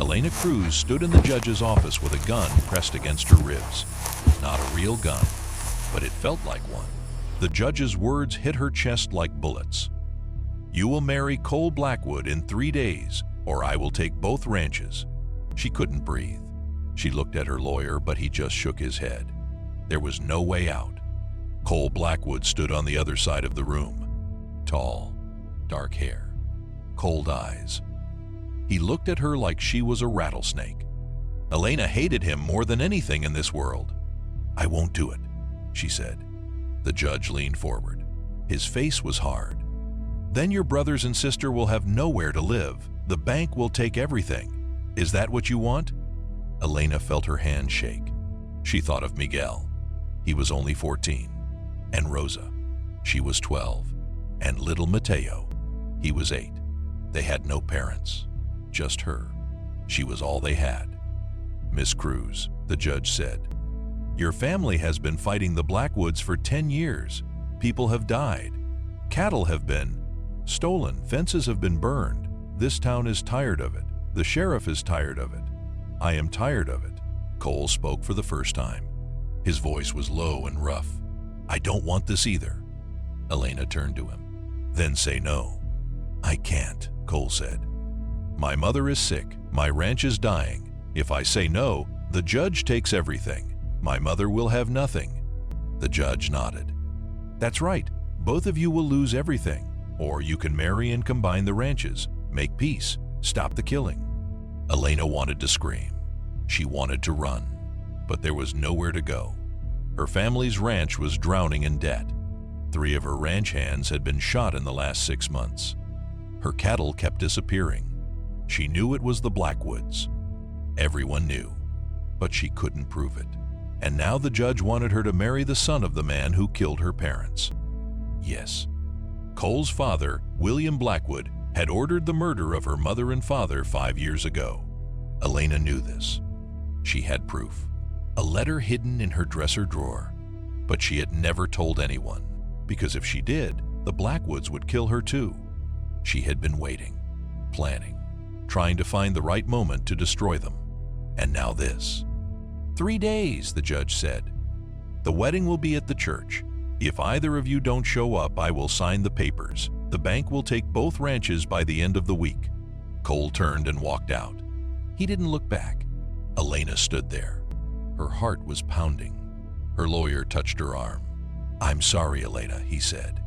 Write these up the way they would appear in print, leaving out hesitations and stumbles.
Elena Cruz stood in the judge's office with a gun pressed against her ribs. Not a real gun, but it felt like one. The judge's words hit her chest like bullets. "You will marry Cole Blackwood in 3 days, or I will take both ranches." She couldn't breathe. She looked at her lawyer, but he just shook his head. There was no way out. Cole Blackwood stood on the other side of the room. Tall, dark hair, cold eyes. He looked at her like she was a rattlesnake. Elena hated him more than anything in this world. "I won't do it," she said. The judge leaned forward. His face was hard. "Then your brothers and sister will have nowhere to live. The bank will take everything. Is that what you want?" Elena felt her hand shake. She thought of Miguel. He was only 14. And Rosa. She was 12. And little Mateo. He was 8. They had no parents. Just her. She was all they had. "Miss Cruz," the judge said, "your family has been fighting the Blackwoods for 10 years. People have died. Cattle have been stolen. Fences have been burned. This town is tired of it. The sheriff is tired of it. I am tired of it." Cole spoke for the first time. His voice was low and rough. "I don't want this either." Elena turned to him. "Then say no." "I can't," Cole said. "My mother is sick. My ranch is dying. If I say no, the judge takes everything. My mother will have nothing." The judge nodded. "That's right. Both of you will lose everything. Or you can marry and combine the ranches, make peace, stop the killing." Elena wanted to scream. She wanted to run. But there was nowhere to go. Her family's ranch was drowning in debt. 3 of her ranch hands had been shot in the last 6 months. Her cattle kept disappearing. She knew it was the Blackwoods. Everyone knew, but she couldn't prove it. And now the judge wanted her to marry the son of the man who killed her parents. Yes, Cole's father, William Blackwood, had ordered the murder of her mother and father 5 years ago. Elena knew this. She had proof. A letter hidden in her dresser drawer. But she had never told anyone, because if she did, the Blackwoods would kill her too. She had been waiting, planning, trying to find the right moment to destroy them. And now this. 3 days, the judge said. The wedding will be at the church. If either of you don't show up, I will sign the papers. The bank will take both ranches by the end of the week. Cole turned and walked out. He didn't look back. Elena stood there. Her heart was pounding. Her lawyer touched her arm. "I'm sorry, Elena," he said.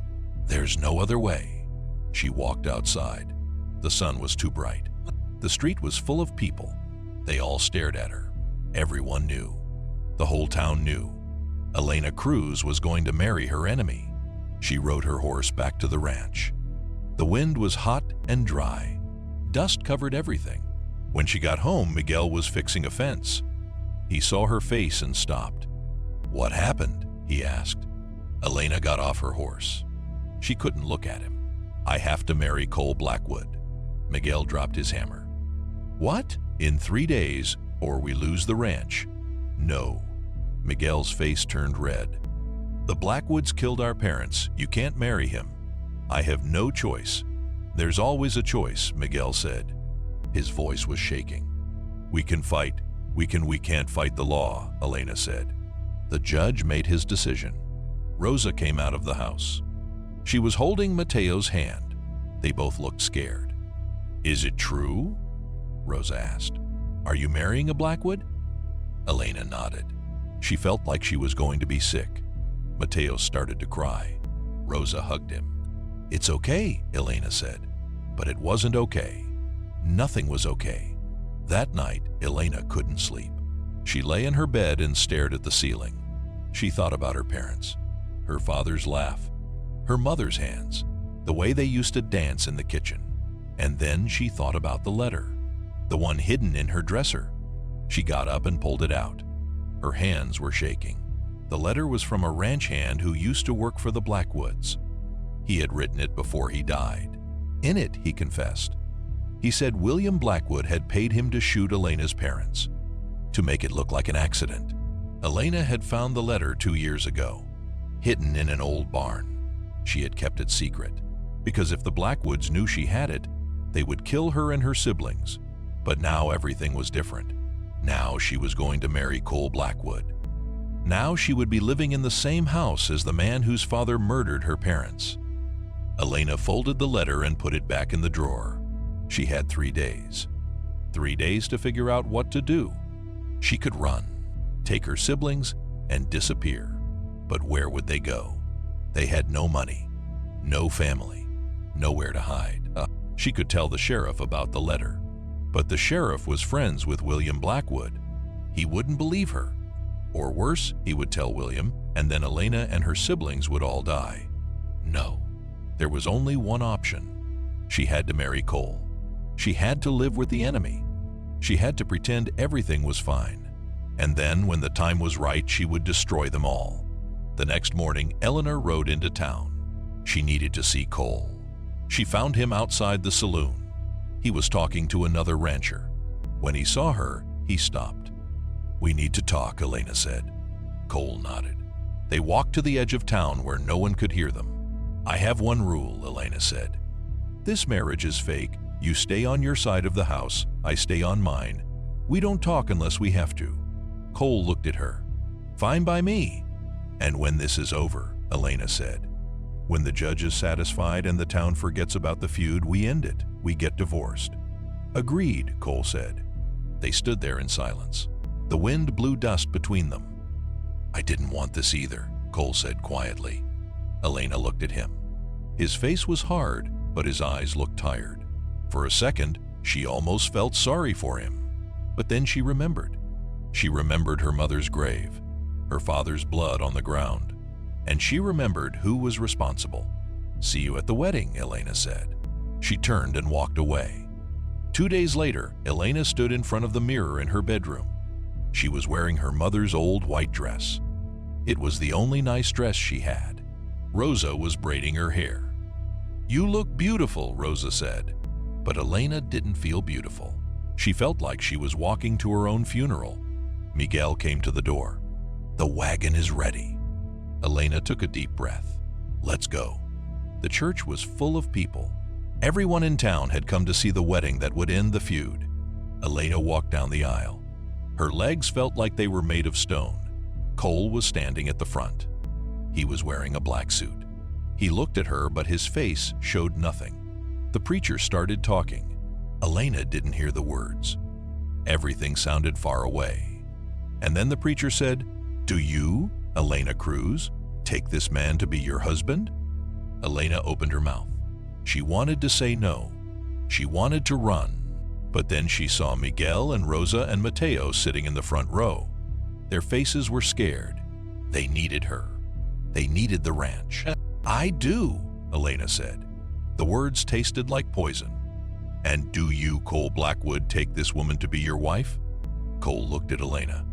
"There's no other way." She walked outside. The sun was too bright. The street was full of people. They all stared at her. Everyone knew. The whole town knew. Elena Cruz was going to marry her enemy. She rode her horse back to the ranch. The wind was hot and dry. Dust covered everything. When she got home, Miguel was fixing a fence. He saw her face and stopped. "What happened?" he asked. Elena got off her horse. She couldn't look at him. "I have to marry Cole Blackwood." Miguel dropped his hammer. "What? In 3 days, or we lose the ranch." "No." Miguel's face turned red. "The Blackwoods killed our parents. You can't marry him." "I have no choice." "There's always a choice," Miguel said. His voice was shaking. "We can fight. We can't fight the law," Elena said. The judge made his decision. Rosa came out of the house. She was holding Mateo's hand. They both looked scared. "Is it true?" Rosa asked. "Are you marrying a Blackwood?" Elena nodded. She felt like she was going to be sick. Mateo started to cry. Rosa hugged him. "It's okay," Elena said. But it wasn't okay. Nothing was okay. That night, Elena couldn't sleep. She lay in her bed and stared at the ceiling. She thought about her parents, her father's laugh, her mother's hands, the way they used to dance in the kitchen. And then she thought about the letter, the one hidden in her dresser. She got up and pulled it out. Her hands were shaking. The letter was from a ranch hand who used to work for the Blackwoods. He had written it before he died. In it, he confessed. He said William Blackwood had paid him to shoot Elena's parents, to make it look like an accident. Elena had found the letter 2 years ago, hidden in an old barn. She had kept it secret, because if the Blackwoods knew she had it, they would kill her and her siblings. But now everything was different. Now she was going to marry Cole Blackwood. Now she would be living in the same house as the man whose father murdered her parents. Elena folded the letter and put it back in the drawer. She had 3 days. 3 days to figure out what to do. She could run, take her siblings, and disappear. But where would they go? They had no money, no family, nowhere to hide. She could tell the sheriff about the letter. But the sheriff was friends with William Blackwood. He wouldn't believe her. Or worse, he would tell William, and then Elena and her siblings would all die. No, there was only one option. She had to marry Cole. She had to live with the enemy. She had to pretend everything was fine. And then, when the time was right, she would destroy them all. The next morning, Eleanor rode into town. She needed to see Cole. She found him outside the saloon. He was talking to another rancher. When he saw her, he stopped. "We need to talk," Elena said. Cole nodded. They walked to the edge of town where no one could hear them. "I have one rule," Elena said. "This marriage is fake. You stay on your side of the house, I stay on mine. We don't talk unless we have to." Cole looked at her. "Fine by me." "And when this is over," Elena said, "when the judge is satisfied and the town forgets about the feud, we end it. We get divorced." "Agreed," Cole said. They stood there in silence. The wind blew dust between them. "I didn't want this either," Cole said quietly. Elena looked at him. His face was hard, but his eyes looked tired. For a second, she almost felt sorry for him. But then she remembered. She remembered her mother's grave, her father's blood on the ground, and she remembered who was responsible. "See you at the wedding," Elena said. She turned and walked away. 2 days later, Elena stood in front of the mirror in her bedroom. She was wearing her mother's old white dress. It was the only nice dress she had. Rosa was braiding her hair. "You look beautiful," Rosa said. But Elena didn't feel beautiful. She felt like she was walking to her own funeral. Miguel came to the door. "The wagon is ready." Elena took a deep breath. "Let's go." The church was full of people. Everyone in town had come to see the wedding that would end the feud. Elena walked down the aisle. Her legs felt like they were made of stone. Cole was standing at the front. He was wearing a black suit. He looked at her, but his face showed nothing. The preacher started talking. Elena didn't hear the words. Everything sounded far away. And then the preacher said, "Do you, Elena Cruz, take this man to be your husband?" Elena opened her mouth. She wanted to say no. She wanted to run. But then she saw Miguel and Rosa and Mateo sitting in the front row. Their faces were scared. They needed her. They needed the ranch. "I do," Elena said. The words tasted like poison. "And do you, Cole Blackwood, take this woman to be your wife?" Cole looked at Elena.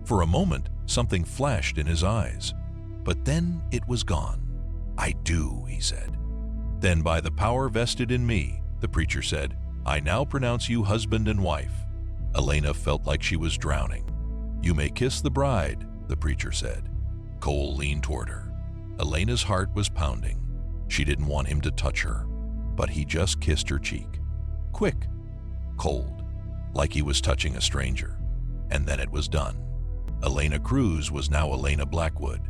For a moment, something flashed in his eyes. But then it was gone. "I do," he said. "Then by the power vested in me," the preacher said, "I now pronounce you husband and wife." Elena felt like she was drowning. "You may kiss the bride," the preacher said. Cole leaned toward her. Elena's heart was pounding. She didn't want him to touch her, but he just kissed her cheek. Quick, cold, like he was touching a stranger. And then it was done. Elena Cruz was now Elena Blackwood.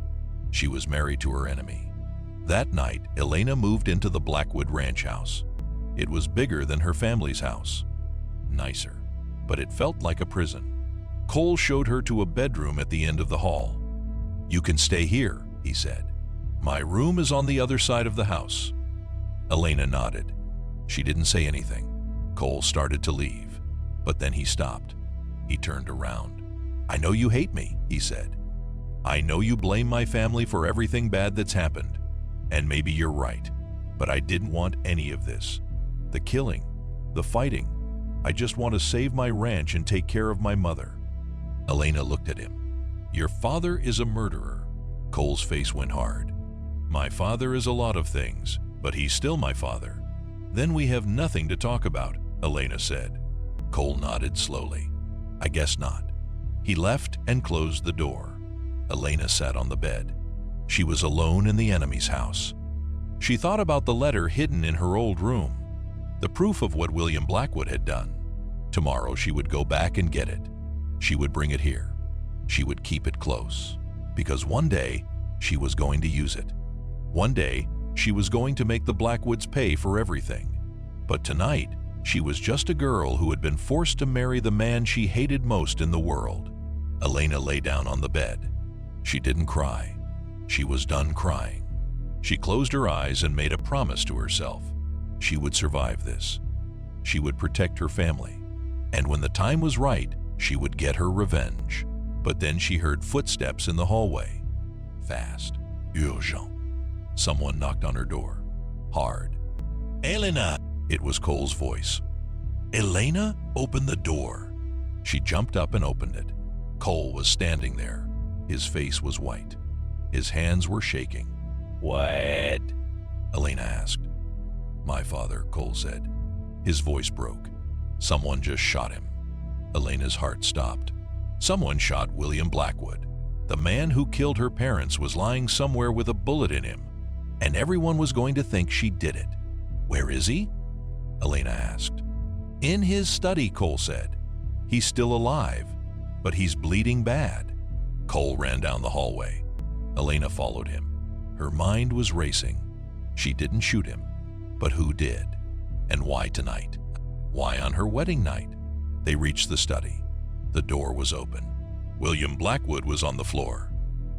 She was married to her enemy. That night, Elena moved into the Blackwood ranch house. It was bigger than her family's house. Nicer, but it felt like a prison. Cole showed her to a bedroom at the end of the hall. "You can stay here," he said. "My room is on the other side of the house." Elena nodded. She didn't say anything. Cole started to leave, but then he stopped. He turned around. "I know you hate me," he said. "I know you blame my family for everything bad that's happened. And maybe you're right, but I didn't want any of this. The killing, the fighting. I just want to save my ranch and take care of my mother." Elena looked at him. "Your father is a murderer." Cole's face went hard. "My father is a lot of things, but he's still my father." "Then we have nothing to talk about," Elena said. Cole nodded slowly. "I guess not." He left and closed the door. Elena sat on the bed. She was alone in the enemy's house. She thought about the letter hidden in her old room, the proof of what William Blackwood had done. Tomorrow she would go back and get it. She would bring it here. She would keep it close. Because one day, she was going to use it. One day, she was going to make the Blackwoods pay for everything. But tonight, she was just a girl who had been forced to marry the man she hated most in the world. Elena lay down on the bed. She didn't cry. She was done crying. She closed her eyes and made a promise to herself. She would survive this. She would protect her family. And when the time was right, she would get her revenge. But then she heard footsteps in the hallway. Fast. Urgent. Someone knocked on her door. Hard. Elena! It was Cole's voice. Elena, open the door. She jumped up and opened it. Cole was standing there. His face was white. His hands were shaking. What? Elena asked. My father, Cole said. His voice broke. Someone just shot him. Elena's heart stopped. Someone shot William Blackwood. The man who killed her parents was lying somewhere with a bullet in him, and everyone was going to think she did it. Where is he? Elena asked. In his study, Cole said. He's still alive, but he's bleeding bad. Cole ran down the hallway. Elena followed him. Her mind was racing. She didn't shoot him, but who did? And why tonight? Why on her wedding night? They reached the study. The door was open. William Blackwood was on the floor.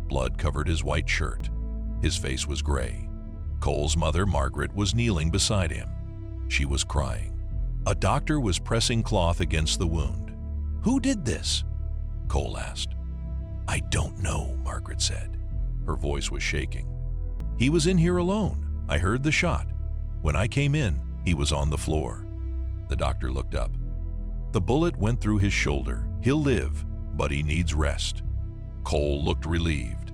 Blood covered his white shirt. His face was gray. Cole's mother, Margaret, was kneeling beside him. She was crying. A doctor was pressing cloth against the wound. Who did this? Cole asked. I don't know, Margaret said. Her voice was shaking. He was in here alone. I heard the shot. When I came in, he was on the floor. The doctor looked up. The bullet went through his shoulder. He'll live, but he needs rest. Cole looked relieved,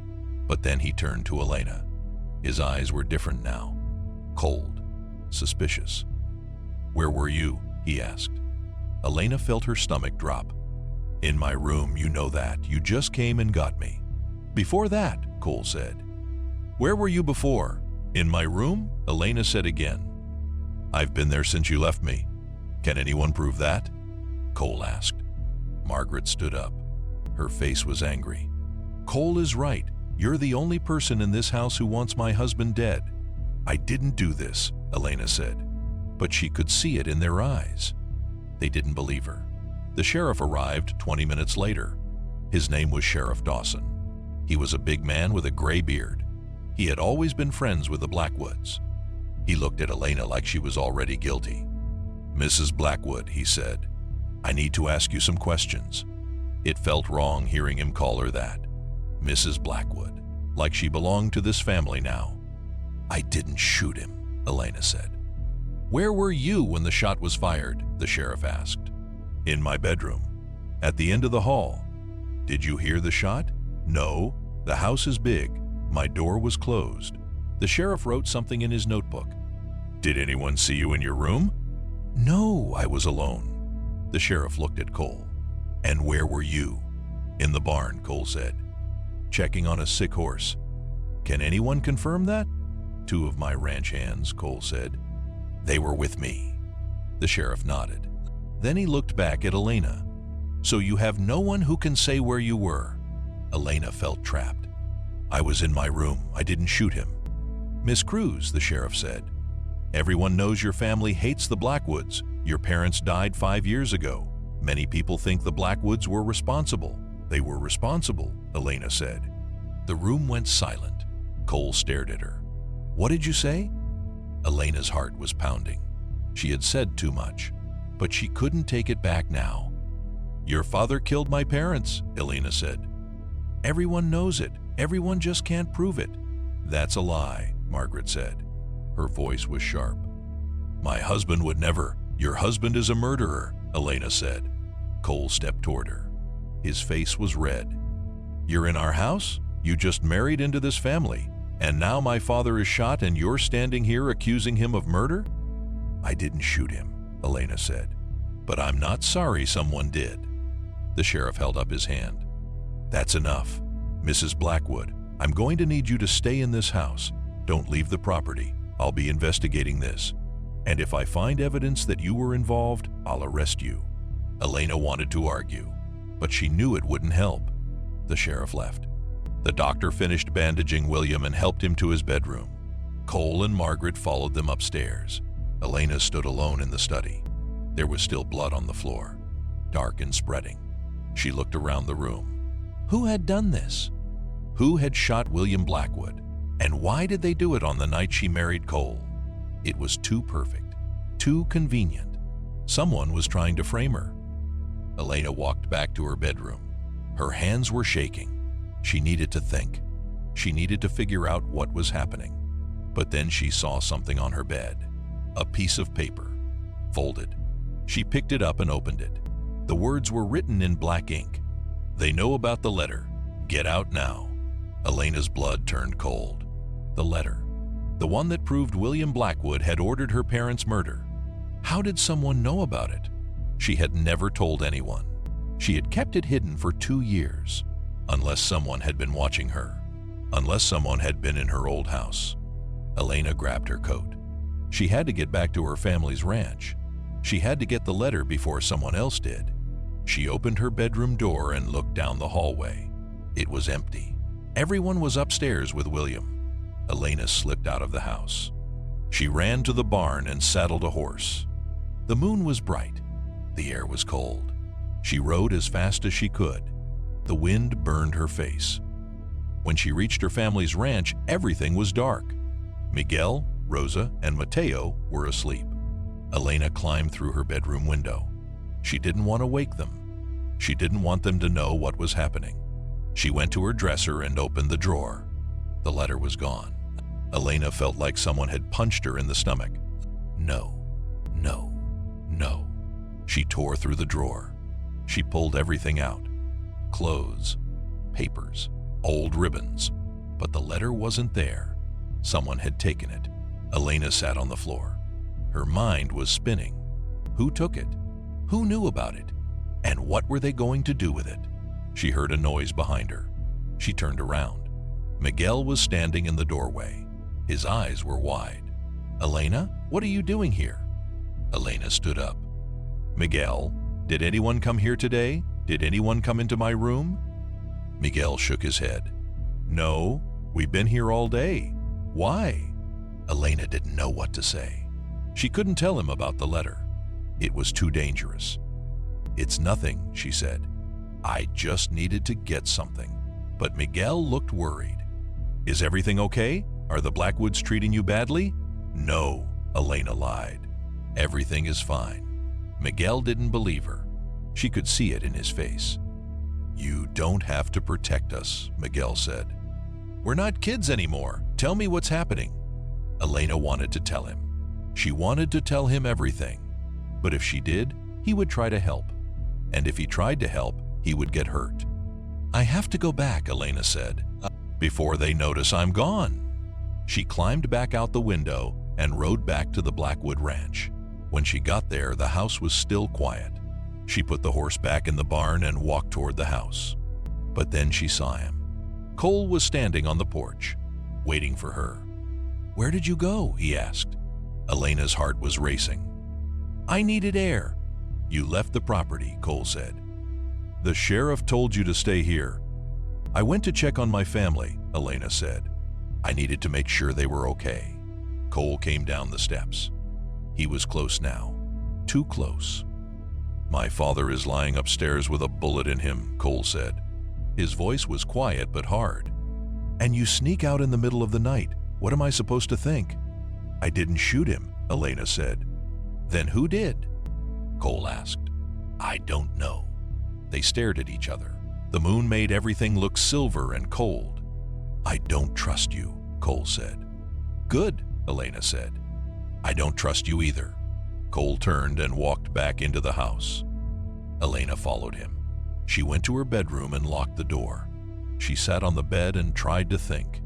but then he turned to Elena. His eyes were different now. Cold, suspicious. Where were you? He asked. Elena felt her stomach drop. In my room, you know that. You just came and got me. Before that, Cole said. Where were you before? In my room? Elena said again. I've been there since you left me. Can anyone prove that? Cole asked. Margaret stood up. Her face was angry. Cole is right. You're the only person in this house who wants my husband dead. I didn't do this, Elena said. But she could see it in their eyes. They didn't believe her. The sheriff arrived 20 minutes later. His name was Sheriff Dawson. He was a big man with a gray beard. He had always been friends with the Blackwoods. He looked at Elena like she was already guilty. Mrs. Blackwood, he said, I need to ask you some questions. It felt wrong hearing him call her that. Mrs. Blackwood, like she belonged to this family now. I didn't shoot him, Elena said. Where were you when the shot was fired? The sheriff asked. In my bedroom, at the end of the hall. Did you hear the shot? No, the house is big. My door was closed. The sheriff wrote something in his notebook. Did anyone see you in your room? No, I was alone. The sheriff looked at Cole. And where were you? In the barn, Cole said. Checking on a sick horse. Can anyone confirm that? 2 of my ranch hands, Cole said. They were with me. The sheriff nodded. Then he looked back at Elena. So you have no one who can say where you were? Elena felt trapped. I was in my room. I didn't shoot him. Miss Cruz, the sheriff said. Everyone knows your family hates the Blackwoods. Your parents died 5 years ago. Many people think the Blackwoods were responsible. They were responsible, Elena said. The room went silent. Cole stared at her. What did you say? Elena's heart was pounding. She had said too much, but she couldn't take it back now. Your father killed my parents, Elena said. Everyone knows it. Everyone just can't prove it. That's a lie, Margaret said. Her voice was sharp. My husband would never. Your husband is a murderer, Elena said. Cole stepped toward her. His face was red. You're in our house? You just married into this family, and now my father is shot and you're standing here accusing him of murder? I didn't shoot him, Elena said. But I'm not sorry someone did. The sheriff held up his hand. That's enough. Mrs. Blackwood, I'm going to need you to stay in this house. Don't leave the property. I'll be investigating this. And if I find evidence that you were involved, I'll arrest you. Elena wanted to argue, but she knew it wouldn't help. The sheriff left. The doctor finished bandaging William and helped him to his bedroom. Cole and Margaret followed them upstairs. Elena stood alone in the study. There was still blood on the floor, dark and spreading. She looked around the room. Who had done this? Who had shot William Blackwood? And why did they do it on the night she married Cole? It was too perfect, too convenient. Someone was trying to frame her. Elena walked back to her bedroom. Her hands were shaking. She needed to think. She needed to figure out what was happening. But then she saw something on her bed. A piece of paper, folded. She picked it up and opened it. The words were written in black ink. They know about the letter. Get out now. Elena's blood turned cold. The letter. The one that proved William Blackwood had ordered her parents' murder. How did someone know about it? She had never told anyone. She had kept it hidden for 2 years. Unless someone had been watching her. Unless someone had been in her old house. Elena grabbed her coat. She had to get back to her family's ranch. She had to get the letter before someone else did. She opened her bedroom door and looked down the hallway. It was empty. Everyone was upstairs with William. Elena slipped out of the house. She ran to the barn and saddled a horse. The moon was bright. The air was cold. She rode as fast as she could. The wind burned her face. When she reached her family's ranch, everything was dark. Miguel, Rosa, and Mateo were asleep. Elena climbed through her bedroom window. She didn't want to wake them. She didn't want them to know what was happening. She went to her dresser and opened the drawer. The letter was gone. Elena felt like someone had punched her in the stomach. No, no, no. She tore through the drawer. She pulled everything out. Clothes, papers, old ribbons. But the letter wasn't there. Someone had taken it. Elena sat on the floor. Her mind was spinning. Who took it? Who knew about it? And what were they going to do with it? She heard a noise behind her. She turned around. Miguel was standing in the doorway. His eyes were wide. Elena, what are you doing here? Elena stood up. Miguel, did anyone come here today? Did anyone come into my room? Miguel shook his head. No, we've been here all day. Why? Elena didn't know what to say. She couldn't tell him about the letter. It was too dangerous. It's nothing, she said. I just needed to get something. But Miguel looked worried. Is everything okay? Are the Blackwoods treating you badly? No, Elena lied. Everything is fine. Miguel didn't believe her. She could see it in his face. You don't have to protect us, Miguel said. We're not kids anymore. Tell me what's happening. Elena wanted to tell him. She wanted to tell him everything. But if she did, he would try to help. And if he tried to help, he would get hurt. I have to go back, Elena said, before they notice I'm gone. She climbed back out the window and rode back to the Blackwood Ranch. When she got there, the house was still quiet. She put the horse back in the barn and walked toward the house. But then she saw him. Cole was standing on the porch, waiting for her. Where did you go? He asked. Elena's heart was racing. I needed air. You left the property, Cole said. The sheriff told you to stay here. I went to check on my family, Elena said. I needed to make sure they were okay. Cole came down the steps. He was close now, too close. My father is lying upstairs with a bullet in him, Cole said. His voice was quiet but hard. And you sneak out in the middle of the night. What am I supposed to think? I didn't shoot him, Elena said. Then who did? Cole asked. I don't know. They stared at each other. The moon made everything look silver and cold. I don't trust you, Cole said. Good, Elena said. I don't trust you either. Cole turned and walked back into the house. Elena followed him. She went to her bedroom and locked the door. She sat on the bed and tried to think.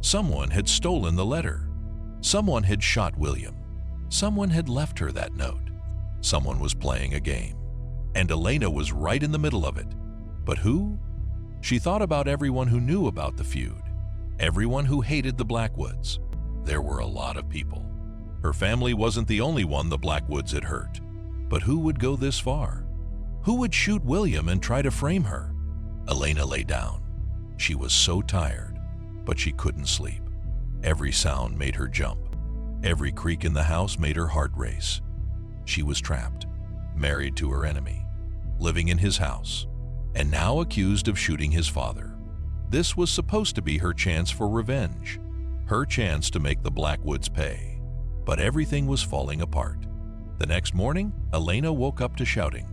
Someone had stolen the letter. Someone had shot William. Someone had left her that note. Someone was playing a game. And Elena was right in the middle of it. But who? She thought about everyone who knew about the feud. Everyone who hated the Blackwoods. There were a lot of people. Her family wasn't the only one the Blackwoods had hurt. But who would go this far? Who would shoot William and try to frame her? Elena lay down. She was so tired, but she couldn't sleep. Every sound made her jump. Every creak in the house made her heart race. She was trapped, married to her enemy, living in his house, and now accused of shooting his father. This was supposed to be her chance for revenge, her chance to make the Blackwoods pay. But everything was falling apart. The next morning, Elena woke up to shouting.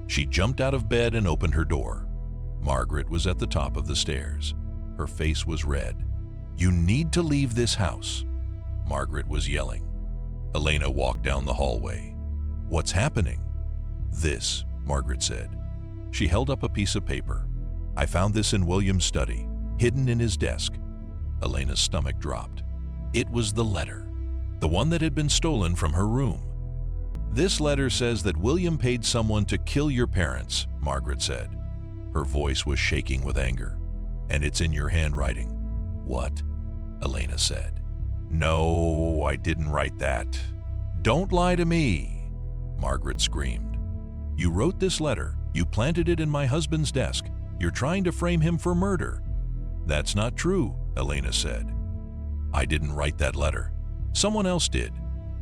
She jumped out of bed and opened her door. Margaret was at the top of the stairs. Her face was red. "You need to leave this house," Margaret was yelling. Elena walked down the hallway. "What's happening?" "This," Margaret said. She held up a piece of paper. "I found this in William's study, hidden in his desk." Elena's stomach dropped. It was the letter, the one that had been stolen from her room. "This letter says that William paid someone to kill your parents," Margaret said. Her voice was shaking with anger. "And it's in your handwriting." "What?" Elena said. "No, I didn't write that." "Don't lie to me," Margaret screamed. "You wrote this letter. You planted it in my husband's desk. You're trying to frame him for murder." "That's not true," Elena said. "I didn't write that letter. Someone else did.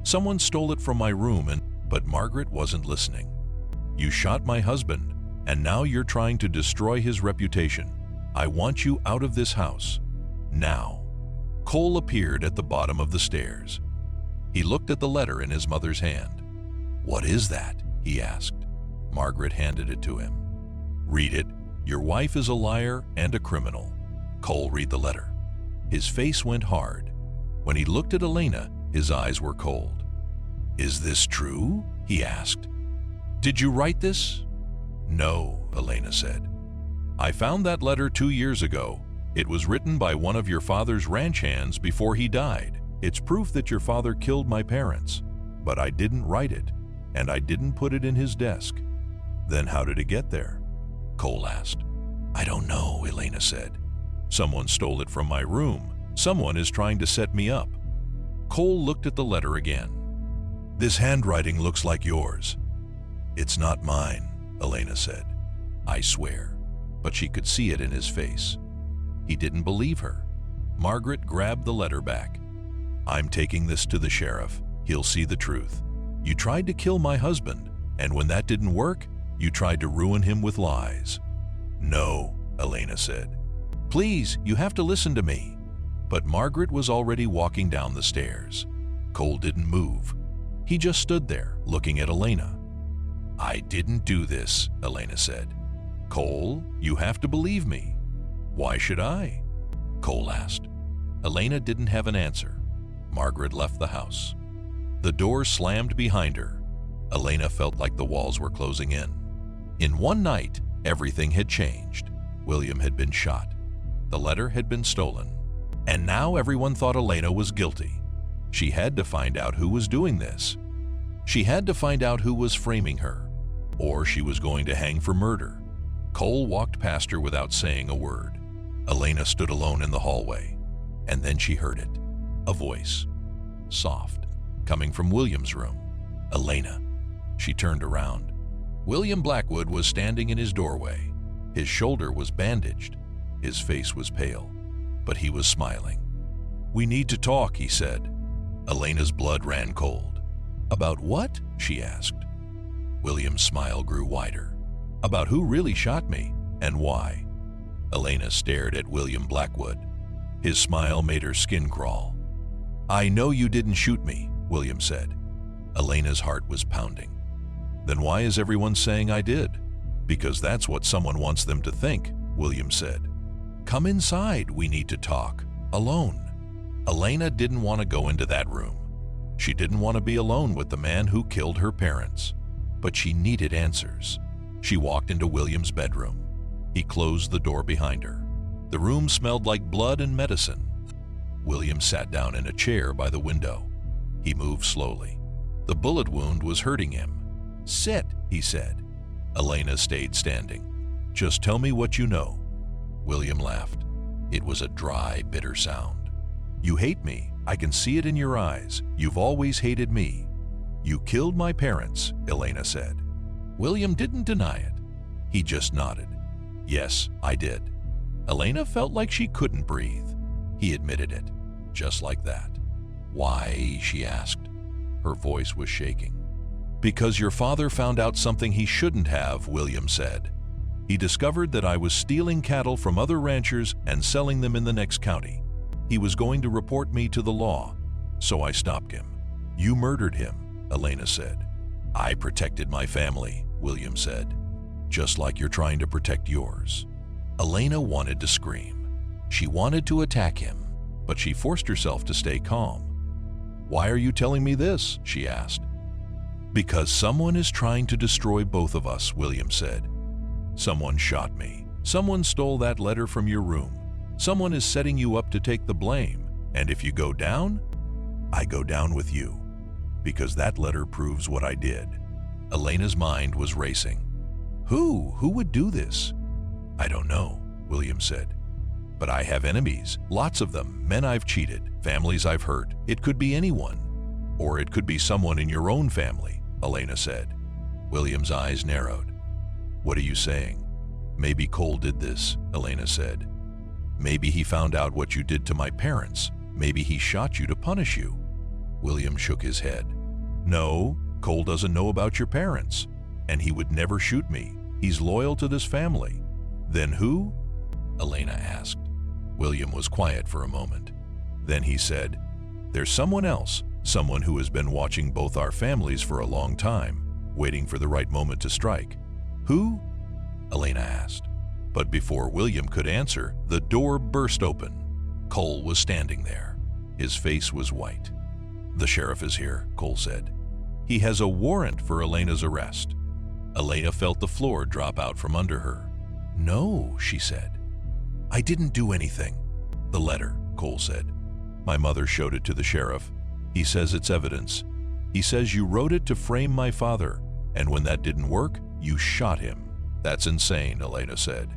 Someone stole it from my room But Margaret wasn't listening. "You shot my husband, and now you're trying to destroy his reputation. I want you out of this house. Now." Cole appeared at the bottom of the stairs. He looked at the letter in his mother's hand. "What is that?" he asked. Margaret handed it to him. "Read it. Your wife is a liar and a criminal." Cole read the letter. His face went hard. When he looked at Elena, his eyes were cold. "Is this true?" he asked. "Did you write this?" "No," Elena said. "I found that letter 2 years ago. It was written by one of your father's ranch hands before he died. It's proof that your father killed my parents. But I didn't write it, and I didn't put it in his desk." "Then how did it get there?" Cole asked. "I don't know," Elena said. "Someone stole it from my room. Someone is trying to set me up." Cole looked at the letter again. "This handwriting looks like yours." "It's not mine," Elena said. "I swear." But she could see it in his face. He didn't believe her. Margaret grabbed the letter back. "I'm taking this to the sheriff. He'll see the truth. You tried to kill my husband, and when that didn't work, you tried to ruin him with lies." "No," Elena said. "Please, you have to listen to me." But Margaret was already walking down the stairs. Cole didn't move. He just stood there, looking at Elena. "I didn't do this," Elena said. "Cole, you have to believe me." "Why should I?" Cole asked. Elena didn't have an answer. Margaret left the house. The door slammed behind her. Elena felt like the walls were closing in. In one night, everything had changed. William had been shot. The letter had been stolen. And now everyone thought Elena was guilty. She had to find out who was doing this. She had to find out who was framing her, or she was going to hang for murder. Cole walked past her without saying a word. Elena stood alone in the hallway, and then she heard it. A voice, soft, coming from William's room. "Elena." She turned around. William Blackwood was standing in his doorway. His shoulder was bandaged. His face was pale, but he was smiling. "We need to talk," he said. Elena's blood ran cold. "About what?" she asked. William's smile grew wider. "About who really shot me and why." Elena stared at William Blackwood. His smile made her skin crawl. "I know you didn't shoot me," William said. Elena's heart was pounding. "Then why is everyone saying I did?" "Because that's what someone wants them to think," William said. "Come inside, we need to talk. Alone." Elena didn't want to go into that room. She didn't want to be alone with the man who killed her parents. But she needed answers. She walked into William's bedroom. He closed the door behind her. The room smelled like blood and medicine. William sat down in a chair by the window. He moved slowly. The bullet wound was hurting him. "Sit," he said. Elena stayed standing. "Just tell me what you know." William laughed. It was a dry, bitter sound. "You hate me. I can see it in your eyes. You've always hated me." "You killed my parents," Elena said. William didn't deny it. He just nodded. Yes, I did. Elena felt like she couldn't breathe. He admitted it, just like that. Why? She asked. Her voice was shaking. Because your father found out something he shouldn't have, William said. He discovered that I was stealing cattle from other ranchers and selling them in the next county. He was going to report me to the law, so I stopped him. You murdered him, Elena said. I protected my family, William said. Just like you're trying to protect yours. Elena wanted to scream. She wanted to attack him, but she forced herself to stay calm. Why are you telling me this? She asked. Because someone is trying to destroy both of us, William said. Someone shot me. Someone stole that letter from your room. Someone is setting you up to take the blame. And if you go down, I go down with you. Because that letter proves what I did. Elena's mind was racing. Who would do this? I don't know, William said. But I have enemies, lots of them, men I've cheated, families I've hurt. It could be anyone. Or it could be someone in your own family, Elena said. William's eyes narrowed. What are you saying? Maybe Cole did this, Elena said. Maybe he found out what you did to my parents. Maybe he shot you to punish you. William shook his head. No, Cole doesn't know about your parents. And he would never shoot me. He's loyal to this family. Then who? Elena asked. William was quiet for a moment. Then he said, There's someone else, someone who has been watching both our families for a long time, waiting for the right moment to strike. Who? Elena asked. But before William could answer, the door burst open. Cole was standing there. His face was white. The sheriff is here, Cole said. He has a warrant for Elena's arrest. Elena felt the floor drop out from under her. No, she said. I didn't do anything. The letter, Cole said. My mother showed it to the sheriff. He says it's evidence. He says you wrote it to frame my father, and when that didn't work, you shot him. That's insane, Elena said.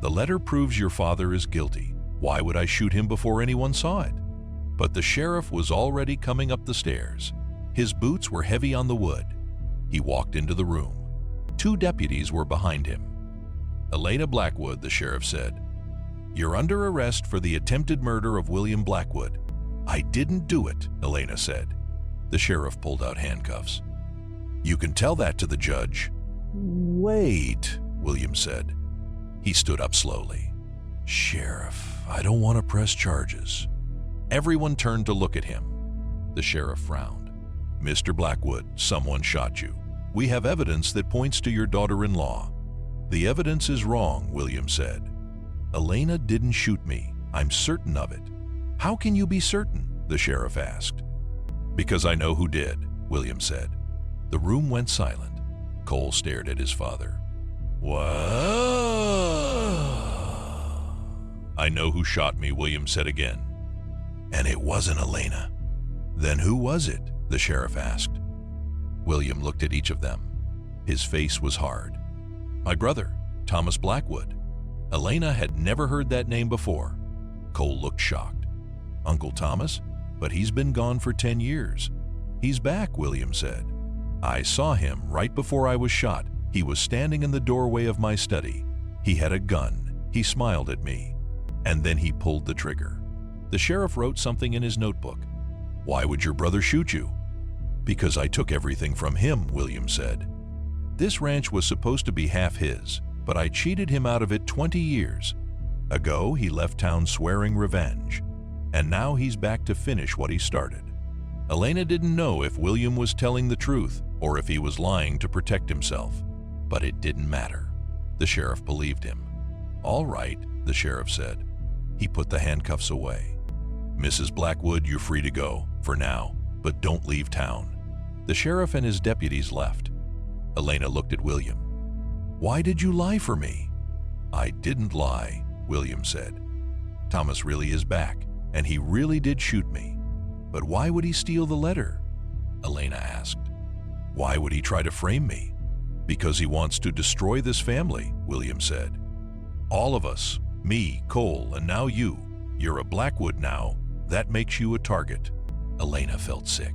The letter proves your father is guilty. Why would I shoot him before anyone saw it? But the sheriff was already coming up the stairs. His boots were heavy on the wood. He walked into the room. 2 deputies were behind him. Elena Blackwood, the sheriff said. You're under arrest for the attempted murder of William Blackwood. I didn't do it, Elena said. The sheriff pulled out handcuffs. You can tell that to the judge. Wait, William said. He stood up slowly. Sheriff, I don't want to press charges. Everyone turned to look at him. The sheriff frowned. Mr. Blackwood, someone shot you. We have evidence that points to your daughter-in-law. The evidence is wrong, William said. Elena didn't shoot me. I'm certain of it. How can you be certain? The sheriff asked. Because I know who did, William said. The room went silent. Cole stared at his father. What? I know who shot me, William said again. And it wasn't Elena. Then who was it? The sheriff asked. William looked at each of them. His face was hard. My brother, Thomas Blackwood. Elena had never heard that name before. Cole looked shocked. Uncle Thomas? But he's been gone for 10 years. He's back, William said. I saw him right before I was shot. He was standing in the doorway of my study. He had a gun. He smiled at me. And then he pulled the trigger. The sheriff wrote something in his notebook. Why would your brother shoot you? Because I took everything from him, William said. This ranch was supposed to be half his, but I cheated him out of it 20 years ago. He left town swearing revenge, and now he's back to finish what he started. Elena didn't know if William was telling the truth or if he was lying to protect himself, but it didn't matter. The sheriff believed him. All right, the sheriff said. He put the handcuffs away. Mrs. Blackwood, you're free to go, for now, but don't leave town. The sheriff and his deputies left. Elena looked at William. Why did you lie for me? I didn't lie, William said. Thomas really is back, and he really did shoot me. But why would he steal the letter? Elena asked. Why would he try to frame me? Because he wants to destroy this family, William said. All of us, me, Cole, and now you. You're a Blackwood now. That makes you a target. Elena felt sick.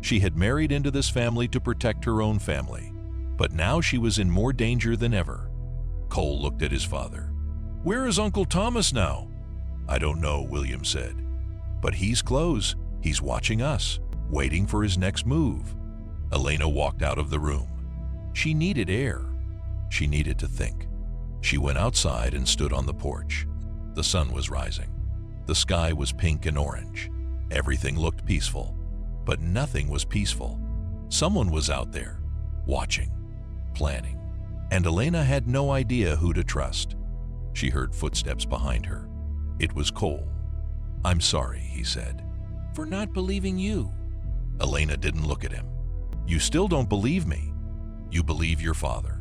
She had married into this family to protect her own family, but now she was in more danger than ever. Cole looked at his father. "Where is Uncle Thomas now?" "I don't know," William said. "But he's close. He's watching us, waiting for his next move." Elena walked out of the room. She needed air. She needed to think. She went outside and stood on the porch. The sun was rising. The sky was pink and orange. Everything looked peaceful, but nothing was peaceful. Someone was out there, watching, planning, and Elena had no idea who to trust. She heard footsteps behind her. It was Cole. "I'm sorry," he said, "for not believing you." Elena didn't look at him. "You still don't believe me. You believe your father."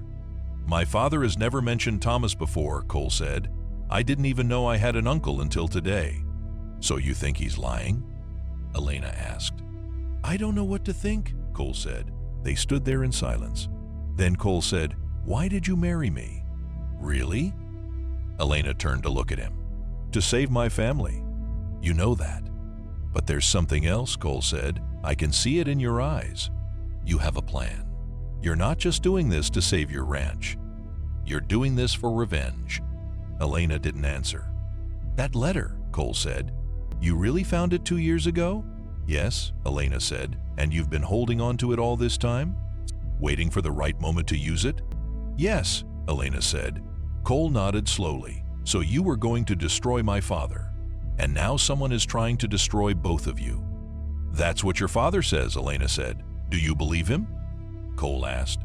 "My father has never mentioned Thomas before," Cole said. "I didn't even know I had an uncle until today." "So you think he's lying?" Elena asked. "I don't know what to think," Cole said. They stood there in silence. Then Cole said, "Why did you marry me?" "Really?" Elena turned to look at him. "To save my family. You know that. But there's something else," Cole said. "I can see it in your eyes. You have a plan. You're not just doing this to save your ranch. You're doing this for revenge." Elena didn't answer. "That letter," Cole said. "You really found it 2 years ago?" "Yes," Elena said. "And you've been holding on to it all this time? Waiting for the right moment to use it?" "Yes," Elena said. Cole nodded slowly. "So you were going to destroy my father, and now someone is trying to destroy both of you." "That's what your father says," Elena said. "Do you believe him?" Cole asked.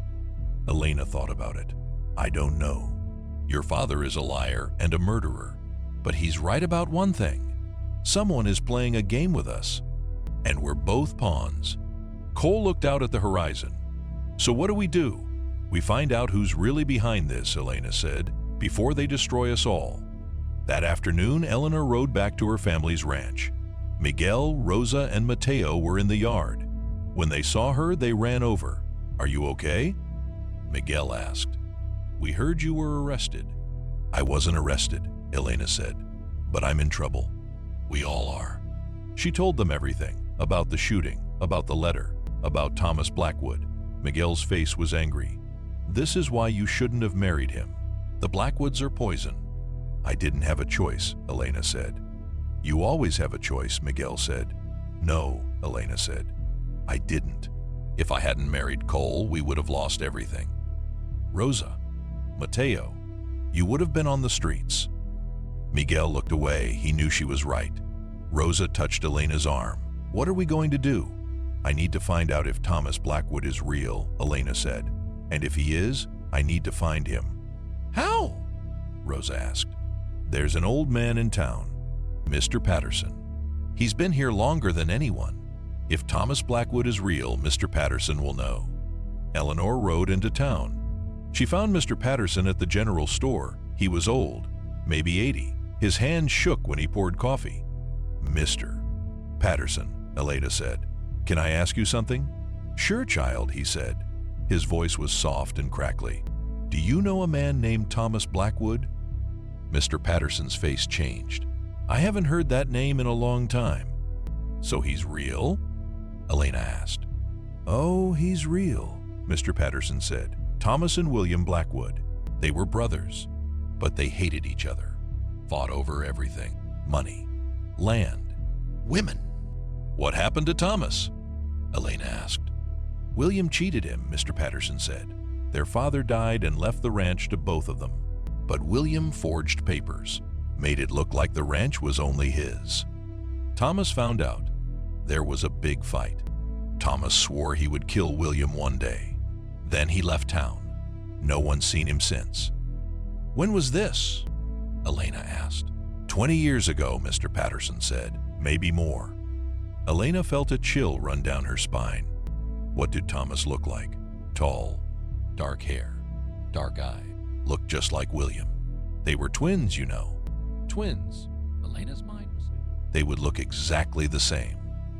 Elena thought about it. "I don't know. Your father is a liar and a murderer, but he's right about one thing. Someone is playing a game with us, and we're both pawns." Cole looked out at the horizon. "So what do? We find out who's really behind this," Elena said, "before they destroy us all." That afternoon, Elena rode back to her family's ranch. Miguel, Rosa, and Mateo were in the yard. When they saw her, they ran over. "Are you okay?" Miguel asked. "We heard you were arrested." "I wasn't arrested," Elena said, "but I'm in trouble. We all are." She told them everything, about the shooting, about the letter, about Thomas Blackwood. Miguel's face was angry. "This is why you shouldn't have married him. The Blackwoods are poison." "I didn't have a choice," Elena said. "You always have a choice," Miguel said. "No," Elena said. "I didn't. If I hadn't married Cole, we would have lost everything. Rosa, Mateo, you would have been on the streets." Miguel looked away. He knew she was right. Rosa touched Elena's arm. "What are we going to do?" "I need to find out if Thomas Blackwood is real," Elena said. "And if he is, I need to find him." "How?" Rosa asked. "There's an old man in town, Mr. Patterson. He's been here longer than anyone. If Thomas Blackwood is real, Mr. Patterson will know." Eleanor rode into town. She found Mr. Patterson at the general store. He was old, maybe 80. His hand shook when he poured coffee. "Mr. Patterson," Elena said, "can I ask you something?" "Sure, child," he said. His voice was soft and crackly. "Do you know a man named Thomas Blackwood?" Mr. Patterson's face changed. "I haven't heard that name in a long time." "So he's real?" Elena asked. "Oh, he's real," Mr. Patterson said. "Thomas and William Blackwood. They were brothers, but they hated each other, fought over everything, money, land, women." "What happened to Thomas?" Elena asked. "William cheated him," Mr. Patterson said. "Their father died and left the ranch to both of them. But William forged papers, made it look like the ranch was only his. Thomas found out. There was a big fight. Thomas swore he would kill William one day. Then he left town. No one's seen him since." "When was this?" Elena asked. 20 years ago, Mr. Patterson said. "Maybe more." Elena felt a chill run down her spine. What did Thomas look like? Tall, dark hair, dark eye, looked just like William. They were twins, you know. Twins, Elena's mind was saying. They would look exactly the same,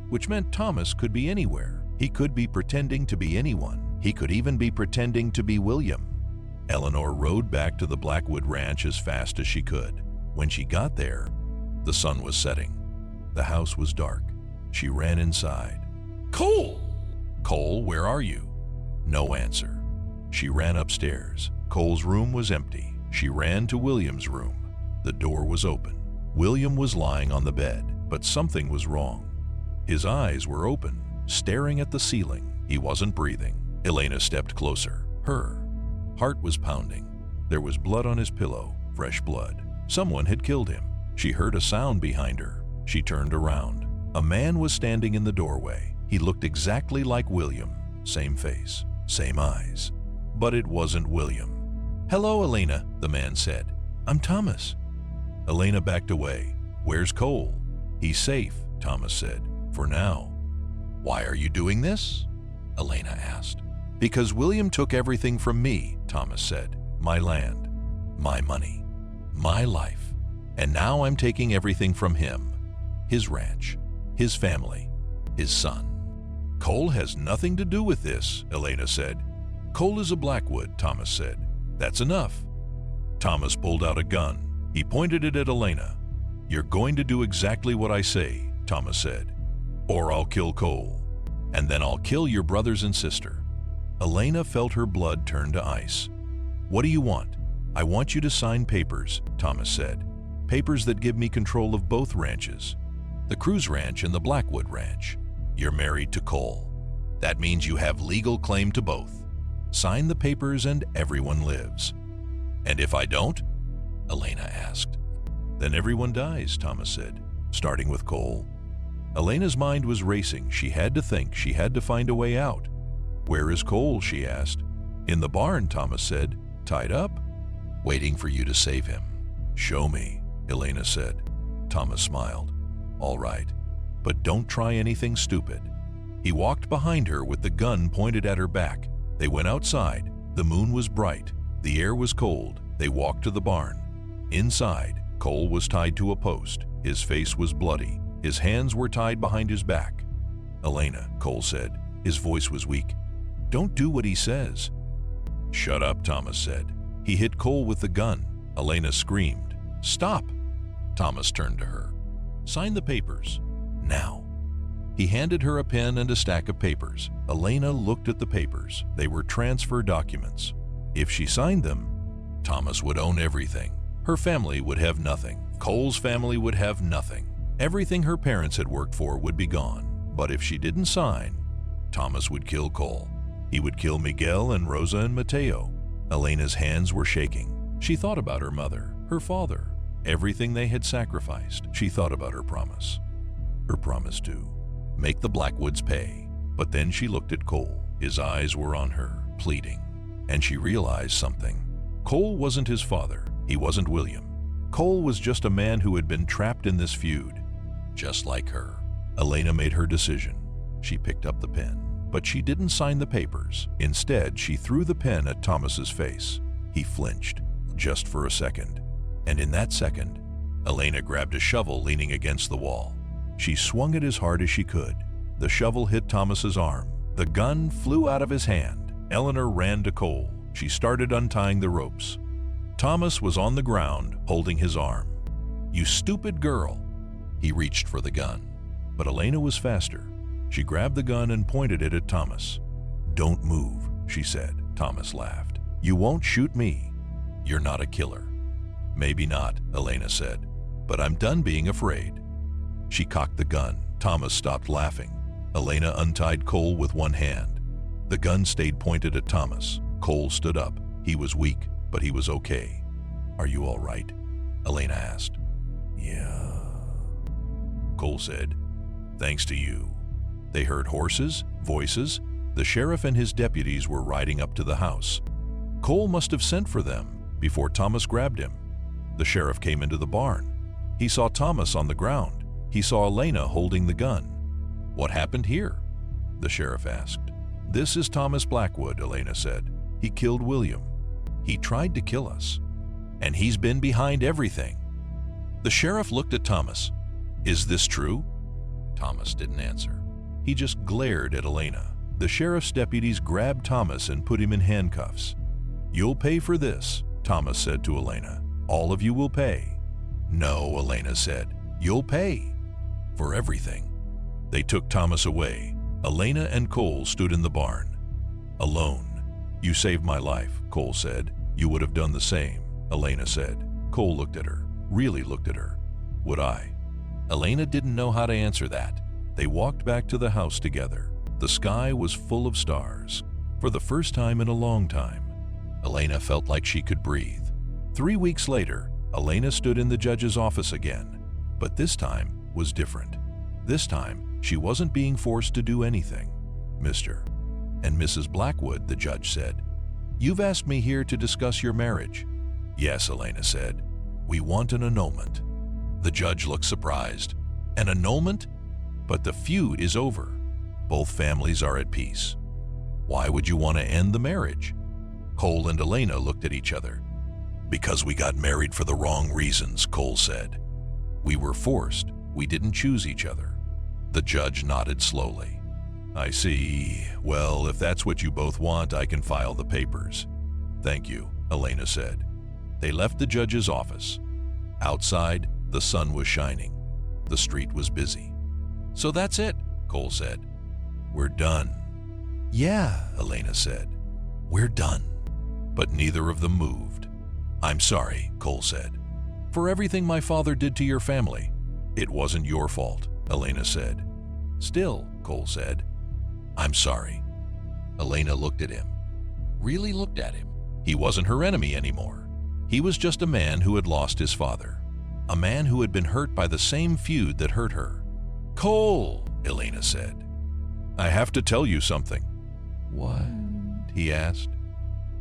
which meant Thomas could be anywhere. He could be pretending to be anyone. He could even be pretending to be William. Eleanor rode back to the Blackwood Ranch as fast as she could. When she got there, the sun was setting. The house was dark. She ran inside. "Cole! Cole, where are you?" No answer. She ran upstairs. Cole's room was empty. She ran to William's room. The door was open. William was lying on the bed, but something was wrong. His eyes were open, staring at the ceiling. He wasn't breathing. Elena stepped closer. Her heart was pounding. There was blood on his pillow, fresh blood. Someone had killed him. She heard a sound behind her. She turned around. A man was standing in the doorway. He looked exactly like William. Same face, same eyes. But it wasn't William. "Hello, Elena," the man said. "I'm Thomas." Elena backed away. "Where's Cole?" "He's safe," Thomas said, "for now." "Why are you doing this?" Elena asked. "Because William took everything from me," Thomas said. "My land, my money, my life. And now I'm taking everything from him. His ranch, his family, his son." "Cole has nothing to do with this," Elena said. "Cole is a Blackwood," Thomas said. "That's enough." Thomas pulled out a gun. He pointed it at Elena. "You're going to do exactly what I say," Thomas said, "or I'll kill Cole. And then I'll kill your brothers and sister." Elena felt her blood turn to ice. "What do you want?" "I want you to sign papers," Thomas said. "Papers that give me control of both ranches, the Cruz Ranch and the Blackwood Ranch. You're married to Cole. That means you have legal claim to both. Sign the papers and everyone lives." "And if I don't?" Elena asked. "Then everyone dies," Thomas said, "starting with Cole." Elena's mind was racing. She had to think. She had to find a way out. "Where is Cole?" she asked. "In the barn," Thomas said. "Tied up?" "Waiting for you to save him." "Show me," Elena said. Thomas smiled. "All right, but don't try anything stupid." He walked behind her with the gun pointed at her back. They went outside. The moon was bright. The air was cold. They walked to the barn. Inside, Cole was tied to a post. His face was bloody. His hands were tied behind his back. "Elena," Cole said. His voice was weak. "Don't do what he says." "Shut up," Thomas said. He hit Cole with the gun. Elena screamed. "Stop!" Thomas turned to her. "Sign the papers. Now." He handed her a pen and a stack of papers. Elena looked at the papers. They were transfer documents. If she signed them, Thomas would own everything. Her family would have nothing. Cole's family would have nothing. Everything her parents had worked for would be gone. But if she didn't sign, Thomas would kill Cole. He would kill Miguel and Rosa and Mateo. Elena's hands were shaking. She thought about her mother, her father, everything they had sacrificed. She thought about her promise. Her promise to make the Blackwoods pay. But then she looked at Cole. His eyes were on her, pleading. And she realized something. Cole wasn't his father. He wasn't William. Cole was just a man who had been trapped in this feud, just like her. Elena made her decision. She picked up the pen, but she didn't sign the papers. Instead, she threw the pen at Thomas's face. He flinched, just for a second. And in that second, Elena grabbed a shovel leaning against the wall. She swung it as hard as she could. The shovel hit Thomas's arm. The gun flew out of his hand. Eleanor ran to Cole. She started untying the ropes. Thomas was on the ground, holding his arm. "You stupid girl!" He reached for the gun. But Elena was faster. She grabbed the gun and pointed it at Thomas. "Don't move," she said. Thomas laughed. "You won't shoot me. You're not a killer." "Maybe not," Elena said, "but I'm done being afraid." She cocked the gun. Thomas stopped laughing. Elena untied Cole with one hand. The gun stayed pointed at Thomas. Cole stood up. He was weak, but he was okay. "Are you all right?" Elena asked. "Yeah," Cole said. "Thanks to you." They heard horses, voices. The sheriff and his deputies were riding up to the house. Cole must have sent for them before Thomas grabbed him. The sheriff came into the barn. He saw Thomas on the ground. He saw Elena holding the gun. "What happened here?" the sheriff asked. "This is Thomas Blackwood," Elena said. "He killed William. He tried to kill us. And he's been behind everything." The sheriff looked at Thomas. "Is this true?" Thomas didn't answer. He just glared at Elena. The sheriff's deputies grabbed Thomas and put him in handcuffs. "You'll pay for this," Thomas said to Elena. "All of you will pay." "No," Elena said. "You'll pay for everything." They took Thomas away. Elena and Cole stood in the barn, alone. "You saved my life," Cole said. "You would have done the same." Elena said. Cole looked at her, really looked at her. Would I? Elena didn't know how to answer that. They walked back to the house together. The sky was full of stars. For the first time in a long time, Elena felt like she could breathe. 3 weeks later, Elena stood in the judge's office again, but this time was different. This time, she wasn't being forced to do anything. Mr. and Mrs. Blackwood, the judge said, "You've asked me here to discuss your marriage." "Yes," Elena said. "We want an annulment." The judge looked surprised. "An annulment? But the feud is over. Both families are at peace. Why would you want to end the marriage?" Cole and Elena looked at each other. "Because we got married for the wrong reasons," Cole said. "We were forced. We didn't choose each other." The judge nodded slowly. "I see. Well, if that's what you both want, I can file the papers." "Thank you," Elena said. They left the judge's office. Outside, the sun was shining. The street was busy. "So that's it," Cole said. "We're done." "Yeah," Elena said. "We're done." But neither of them moved. "I'm sorry," Cole said, "for everything my father did to your family." "It wasn't your fault," Elena said. "Still," Cole said, "I'm sorry." Elena looked at him. Really looked at him. He wasn't her enemy anymore. He was just a man who had lost his father. A man who had been hurt by the same feud that hurt her. "Cole," Elena said, "I have to tell you something." "What?" he asked.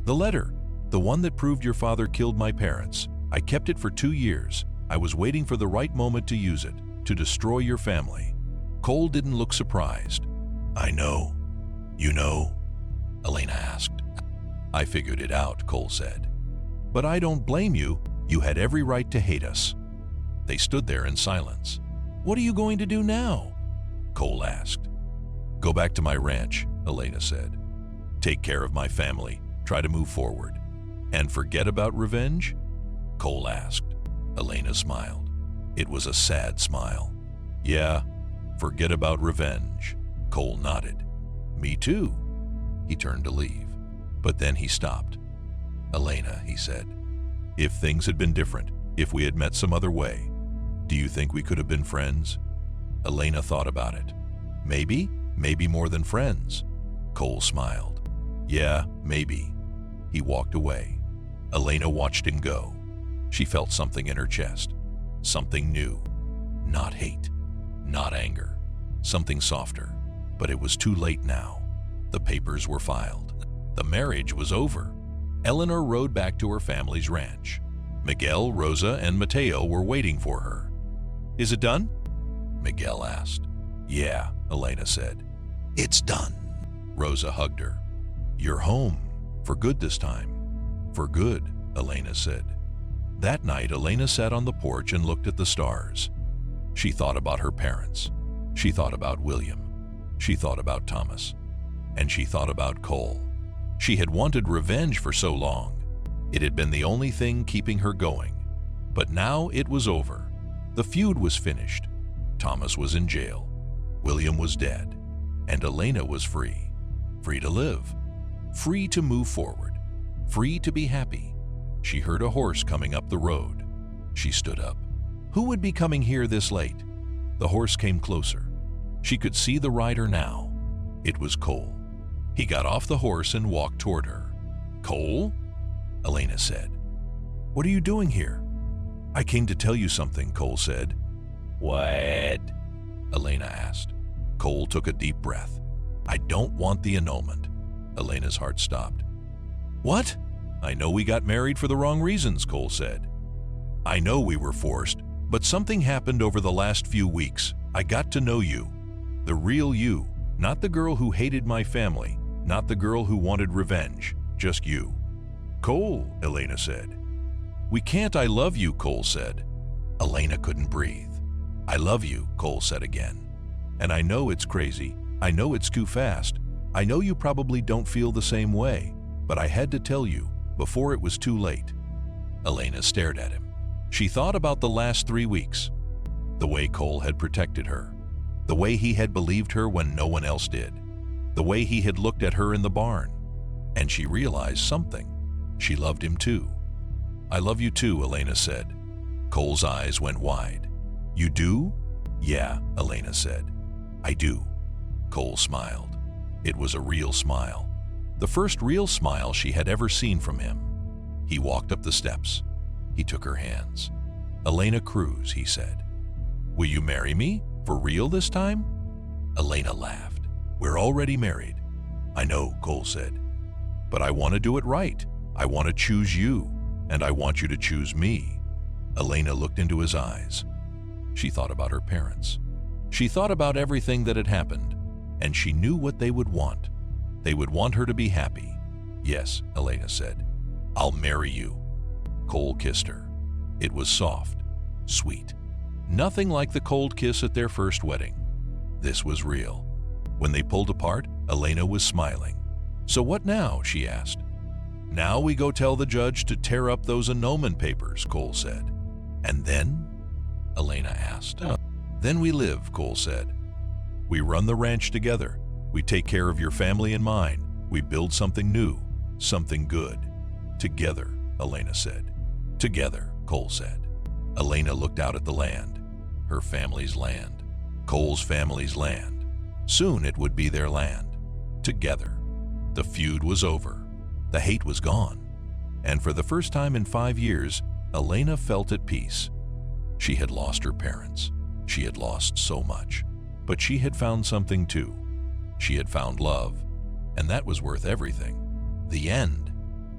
"The letter, the one that proved your father killed my parents. I kept it for 2 years. I was waiting for the right moment to use it, to destroy your family." Cole didn't look surprised. "I know. You know?" Elena asked. "I figured it out," Cole said. "But I don't blame you. You had every right to hate us." They stood there in silence. "What are you going to do now?" Cole asked. "Go back to my ranch," Elena said. "Take care of my family. Try to move forward." "And forget about revenge?" Cole asked. Elena smiled. It was a sad smile. "Yeah, forget about revenge." Cole nodded. "Me too." He turned to leave, but then he stopped. "Elena," he said, "if things had been different, if we had met some other way, do you think we could have been friends?" Elena thought about it. Maybe more than friends." Cole smiled. "Yeah, maybe." He walked away. Elena watched him go. She felt something in her chest. Something new. Not hate. Not anger. Something softer. But it was too late now. The papers were filed. The marriage was over. Eleanor rode back to her family's ranch. Miguel, Rosa, and Mateo were waiting for her. "Is it done?" Miguel asked. "Yeah," Elena said. "It's done." Rosa hugged her. "You're home. For good this time." "For good," Elena said. That night, Elena sat on the porch and looked at the stars. She thought about her parents. She thought about William. She thought about Thomas. And she thought about Cole. She had wanted revenge for so long. It had been the only thing keeping her going. But now it was over. The feud was finished. Thomas was in jail. William was dead. And Elena was free. Free to live. Free to move forward. Free to be happy. She heard a horse coming up the road. She stood up. Who would be coming here this late? The horse came closer. She could see the rider now. It was Cole. He got off the horse and walked toward her. "Cole?" Elena said. "What are you doing here?" "I came to tell you something," Cole said. "What?" Elena asked. Cole took a deep breath. "I don't want the annulment." Elena's heart stopped. "What?" "I know we got married for the wrong reasons," Cole said. "I know we were forced, but something happened over the last few weeks. I got to know you. The real you, not the girl who hated my family, not the girl who wanted revenge, just you." "Cole," Elena said. "We can't I love you," Cole said. Elena couldn't breathe. "I love you," Cole said again. "And I know it's crazy. I know it's too fast. I know you probably don't feel the same way, but I had to tell you before it was too late." Elena stared at him. She thought about the last 3 weeks. The way Cole had protected her. The way he had believed her when no one else did. The way he had looked at her in the barn. And she realized something. She loved him too. I love you too, Elena said. Cole's eyes went wide. You do? Yeah, Elena said. I do. Cole smiled. It was a real smile. The first real smile she had ever seen from him. He walked up the steps. He took her hands. Elena Cruz, he said. Will you marry me? For real this time? Elena laughed. We're already married. I know, Cole said. But I want to do it right. I want to choose you, and I want you to choose me. Elena looked into his eyes. She thought about her parents. She thought about everything that had happened, and she knew what they would want. They would want her to be happy. Yes, Elena said. I'll marry you. Cole kissed her. It was soft, sweet. Nothing like the cold kiss at their first wedding. This was real. When they pulled apart, Elena was smiling. So what now? She asked. Now we go tell the judge to tear up those annulment papers, Cole said. And then? Elena asked. Then we live, Cole said. We run the ranch together. We take care of your family and mine. We build something new, something good. Together, Elena said. Together, Cole said. Elena looked out at the land, her family's land, Cole's family's land. Soon it would be their land. Together. The feud was over. The hate was gone. And for the first time in 5 years, Elena felt at peace. She had lost her parents. She had lost so much. But she had found something too. She had found love, and that was worth everything. The end.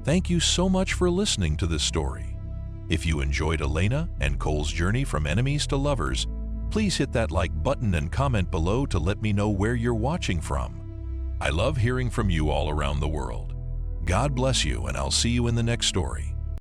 Thank you so much for listening to this story. If you enjoyed Elena and Cole's journey from enemies to lovers, please hit that like button and comment below to let me know where you're watching from. I love hearing from you all around the world. God bless you, and I'll see you in the next story.